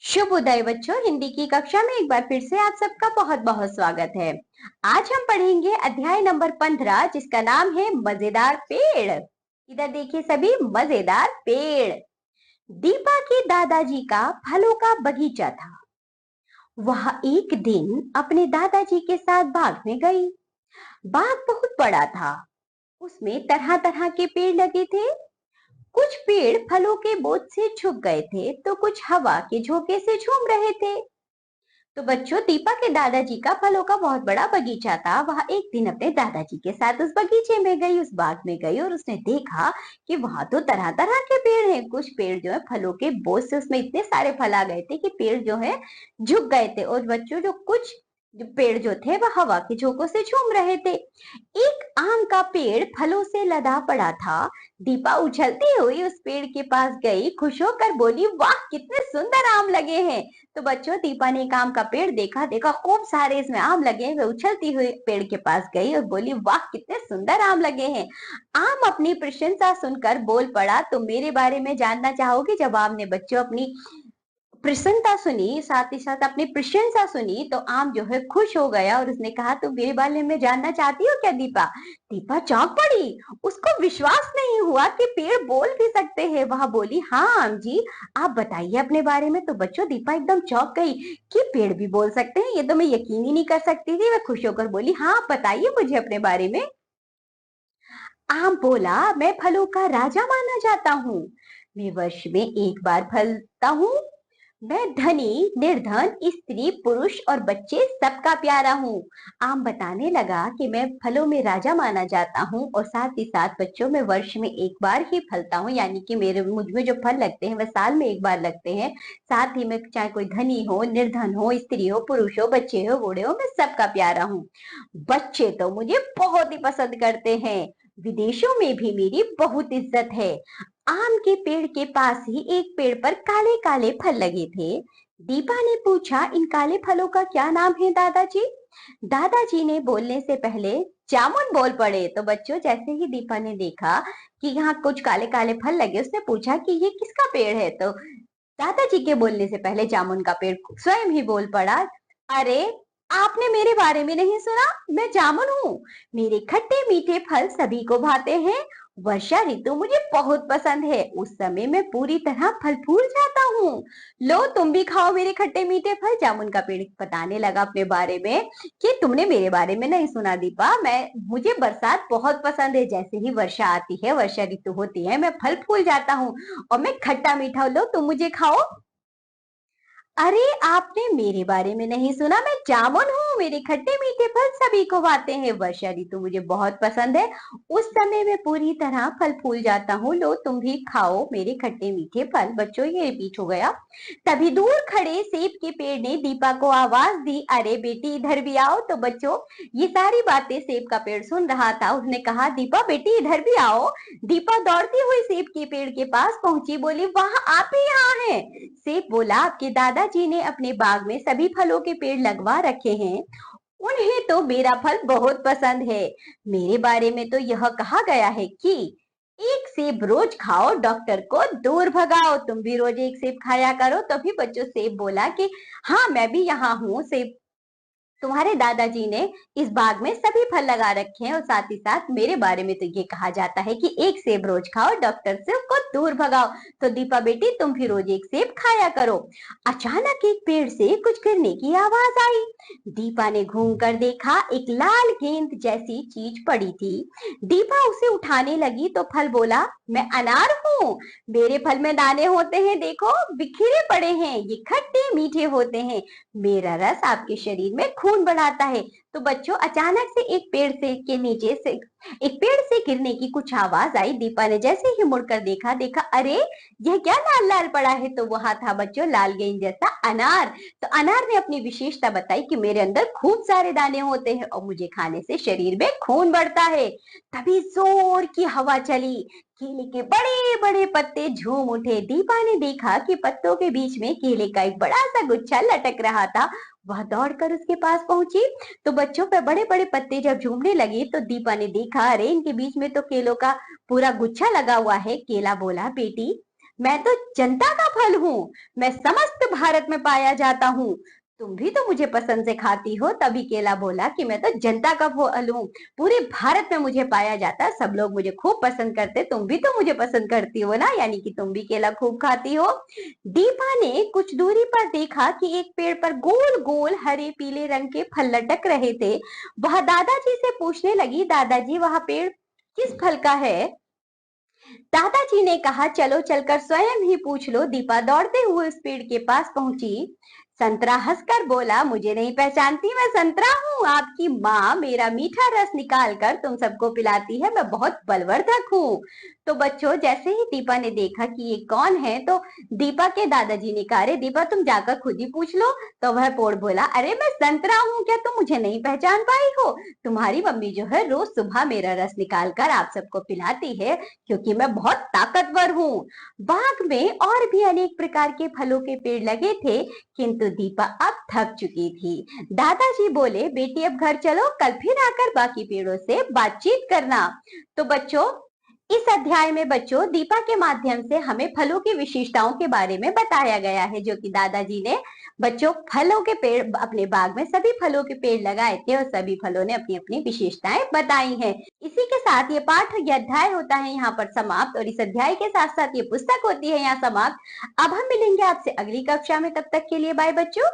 शुभ उदय बच्चों। हिंदी की कक्षा में एक बार फिर से आप सबका बहुत बहुत स्वागत है। आज हम पढ़ेंगे अध्याय नंबर 15 जिसका नाम है मजेदार पेड़। इधर देखिए सभी, मजेदार पेड़। दीपा के दादाजी का फलों का बगीचा था। वह एक दिन अपने दादाजी के साथ बाग में गई। बाग बहुत बड़ा था। उसमें तरह तरह के पेड़ लगे थे। कुछ पेड़ फलों के बोझ से झुक गए थे तो कुछ हवा के झोंके से झूम रहे थे। तो बच्चों, दीपा के दादाजी का फलों का बहुत बड़ा बगीचा था। वह एक दिन अपने दादाजी के साथ उस बगीचे में गई, उस बाग में गई और उसने देखा कि वहां तो तरह तरह के पेड़ हैं। कुछ पेड़ जो है फलों के बोझ से उसमें इतने सारे फल आ गए थे कि पेड़ जो है झुक गए थे। और बच्चों, जो कुछ जो पेड़ जो थे वह हवा के झोंकों से झूम रहे थे। एक आम का पेड़ फलों से लदा पड़ा था। दीपा उछलती हुई उस पेड़ के पास गई, खुश होकर बोली, वाह कितने सुंदर आम लगे हैं। तो बच्चों, दीपा ने एक आम का पेड़ देखा, देखा खूब सारे इसमें आम लगे हैं। वे उछलती हुई पेड़ के पास गई और बोली, वाह कितने सुंदर आम लगे हैं। आम अपनी प्रशंसा सुनकर बोल पड़ा, तुम मेरे बारे में जानना चाहोगे? जब आम ने बच्चों अपनी प्रसन्नता सुनी, साथ ही साथ अपनी प्रशंसा सुनी, तो आम जो है खुश हो गया और उसने कहा, तुम मेरे बारे में जानना चाहती हो क्या दीपा? दीपा चौंक पड़ी। उसको विश्वास नहीं हुआ कि पेड़ बोल भी सकते हैं। वह बोली, हाँ आम जी, आप बताइए अपने बारे में। तो बच्चों, दीपा एकदम चौंक गई कि पेड़ भी बोल सकते हैं, ये तो मैं यकीन ही नहीं कर सकती थी। वह खुश होकर बोली, हाँ आप बताइए मुझे अपने बारे में। आम बोला, मैं फलों का राजा माना जाता हूँ। मैं वर्ष में एक बार फलता हूँ। मैं धनी, निर्धन, स्त्री, पुरुष और बच्चे सबका प्यारा हूँ। आम बताने लगा कि मैं फलों में राजा माना जाता हूँ और साथ ही साथ बच्चों में वर्ष में एक बार ही फलता हूँ, यानी कि मेरे मुझ में जो फल लगते हैं वह साल में एक बार लगते हैं। साथ ही में चाहे कोई धनी हो, निर्धन हो, स्त्री हो, पुरुष हो, बच्चे हो, बूढ़े हो, मैं सबका प्यारा हूँ। बच्चे तो मुझे बहुत ही पसंद करते हैं। विदेशों में भी मेरी बहुत इज्जत है। आम के पेड़ के पास ही एक पेड़ पर काले काले फल लगे थे। दीपा ने पूछा, इन काले फलों का क्या नाम है दादाजी? दादाजी ने बोलने से पहले जामुन बोल पड़े। तो बच्चों, जैसे ही दीपा ने देखा कि यहाँ कुछ काले काले फल लगे, उसने पूछा कि ये किसका पेड़ है? तो दादाजी के बोलने से पहले जामुन का पेड़ स्वयं ही बोल पड़ा, अरे आपने मेरे बारे में नहीं सुना? मैं जामुन हूँ। मेरे खट्टे मीठे फल सभी को भाते हैं। वर्षा ऋतु मुझे बहुत पसंद है। उस समय मैं पूरी तरह फल फूल जाता हूँ। लो तुम भी खाओ मेरे खट्टे मीठे फल। जामुन का पेड़ बताने लगा अपने बारे में कि तुमने मेरे बारे में नहीं सुना दीपा, मुझे बरसात बहुत पसंद है। जैसे ही वर्षा आती है, वर्षा ऋतु होती है, मैं फल फूल जाता हूँ और मैं खट्टा मीठा, लो तुम मुझे खाओ। अरे आपने मेरे बारे में नहीं सुना? मैं जामुन हूँ। मेरे खट्टे मीठे फल सभी को भाते हैं। वर्षा ऋतु मुझे बहुत पसंद है। उस समय मैं पूरी तरह फल फूल जाता हूँ। लो तुम भी खाओ मेरे खट्टे मीठे फल। बच्चों, ये रिपीट हो गया। तभी दूर खड़े सेब के पेड़ ने दीपा को आवाज दी, अरे बेटी इधर भी आओ। तो बच्चों, ये सारी बातें सेब का पेड़ सुन रहा था। उसने कहा, दीपा बेटी इधर भी आओ। दीपा दौड़ती हुई सेब के पेड़ के पास पहुंची, बोली, वहां आप ही यहाँ हैं। सेब बोला, आपके दादाजी ने अपने बाग में सभी फलों के पेड़ लगवा रखे हैं। उन्हें तो मेरा फल बहुत पसंद है। मेरे बारे में तो यह कहा गया है कि एक सेब रोज खाओ, डॉक्टर को दूर भगाओ। तुम भी रोज एक सेब खाया करो। तभी बच्चों सेब बोला कि हाँ मैं भी यहाँ हूँ। सेब, तुम्हारे दादाजी ने इस बाग में सभी फल लगा रखे हैं और साथ ही साथ मेरे बारे में तो ये कहा जाता है कि एक सेब रोज खाओ, डॉक्टर से को दूर भगाओ। तो दीपा बेटी तुम भी रोज एक सेब खाया करो। अचानक एक पेड़ से कुछ गिरने की आवाज आई। दीपा ने घूम कर देखा, एक लाल गेंद जैसी चीज पड़ी थी। दीपा उसे उठाने लगी तो फल बोला, मैं अनार हूँ। मेरे फल में दाने होते हैं, देखो बिखरे पड़े हैं। ये खट्टे मीठे होते हैं। मेरा रस आपके शरीर में खून बढ़ाता है। तो बच्चों, अचानक से एक पेड़ से के नीचे से एक पेड़ से गिरने की कुछ आवाज आई। दीपा ने जैसे ही मुड़कर देखा, देखा अरे यह क्या लाल लाल पड़ा है? तो वहां था बच्चों लाल गेंद जैसा अनार। तो अनार ने अपनी विशेषता बताई कि मेरे अंदर खूब सारे दाने होते हैं और मुझे खाने से शरीर में खून बढ़ता है। तभी जोर की हवा चली। केले के बड़े बड़े पत्ते झूम उठे। दीपा ने देखा कि पत्तों के बीच में केले का एक बड़ा सा गुच्छा लटक रहा था। वह दौड़कर उसके पास पहुंची। तो बच्चों पे बड़े बड़े पत्ते जब झूमने लगे तो दीपा ने देखा, अरे इनके बीच में तो केलों का पूरा गुच्छा लगा हुआ है। केला बोला, बेटी मैं तो जनता का फल हूँ, मैं समस्त भारत में पाया जाता हूँ। तुम भी तो मुझे पसंद से खाती हो। तभी केला बोला कि मैं तो जनता का फल हूँ, पूरे भारत में मुझे पाया जाता है, सब लोग मुझे खूब पसंद करते। तुम भी तो मुझे पसंद करती हो ना, यानी कि तुम भी केला खूब खाती हो। दीपा ने कुछ दूरी पर देखा कि एक पेड़ पर गोल गोल हरे पीले रंग के फल लटक रहे थे। वह दादाजी से पूछने लगी, दादाजी वह पेड़ किस फल का है? दादाजी ने कहा, चलो चलकर स्वयं ही पूछ लो। दीपा दौड़ते हुए उस पेड़ के पास पहुंची। संतरा हंसकर बोला, मुझे नहीं पहचानती, मैं संतरा हूँ। आपकी माँ मेरा मीठा रस निकाल कर तुम सबको पिलाती है, मैं बहुत बलवर्धक हूँ। तो बच्चों, जैसे ही दीपा ने देखा कि ये कौन है, तो दीपा के दादाजी ने कहा, अरे दीपा, तुम जाकर खुद ही पूछ लो। तो वह पेड़ बोला, अरे मैं संतरा हूँ, क्या तुम मुझे नहीं पहचान पाई हो? तुम्हारी मम्मी जो है रोज सुबह मेरा रस निकाल कर आप सबको पिलाती है, क्योंकि मैं बहुत ताकतवर हूँ। बाग में और भी अनेक प्रकार के फलों के पेड़ लगे थे, किंतु दीपा अब थक चुकी थी। दादाजी बोले, बेटी अब घर चलो, कल फिर आकर बाकी पेड़ों से बातचीत करना। तो बच्चों, इस अध्याय में बच्चों दीपा के माध्यम से हमें फलों की विशेषताओं के बारे में बताया गया है, जो कि दादाजी ने बच्चों फलों के पेड़ अपने बाग में सभी फलों के पेड़ लगाए थे और सभी फलों ने अपनी अपनी विशेषताएं बताई हैं। इसी के साथ ये पाठ, ये अध्याय होता है यहाँ पर समाप्त, और इस अध्याय के साथ साथ ये पुस्तक होती है यहाँ समाप्त। अब हम मिलेंगे आपसे अगली कक्षा में, तब तक के लिए बाय बच्चों।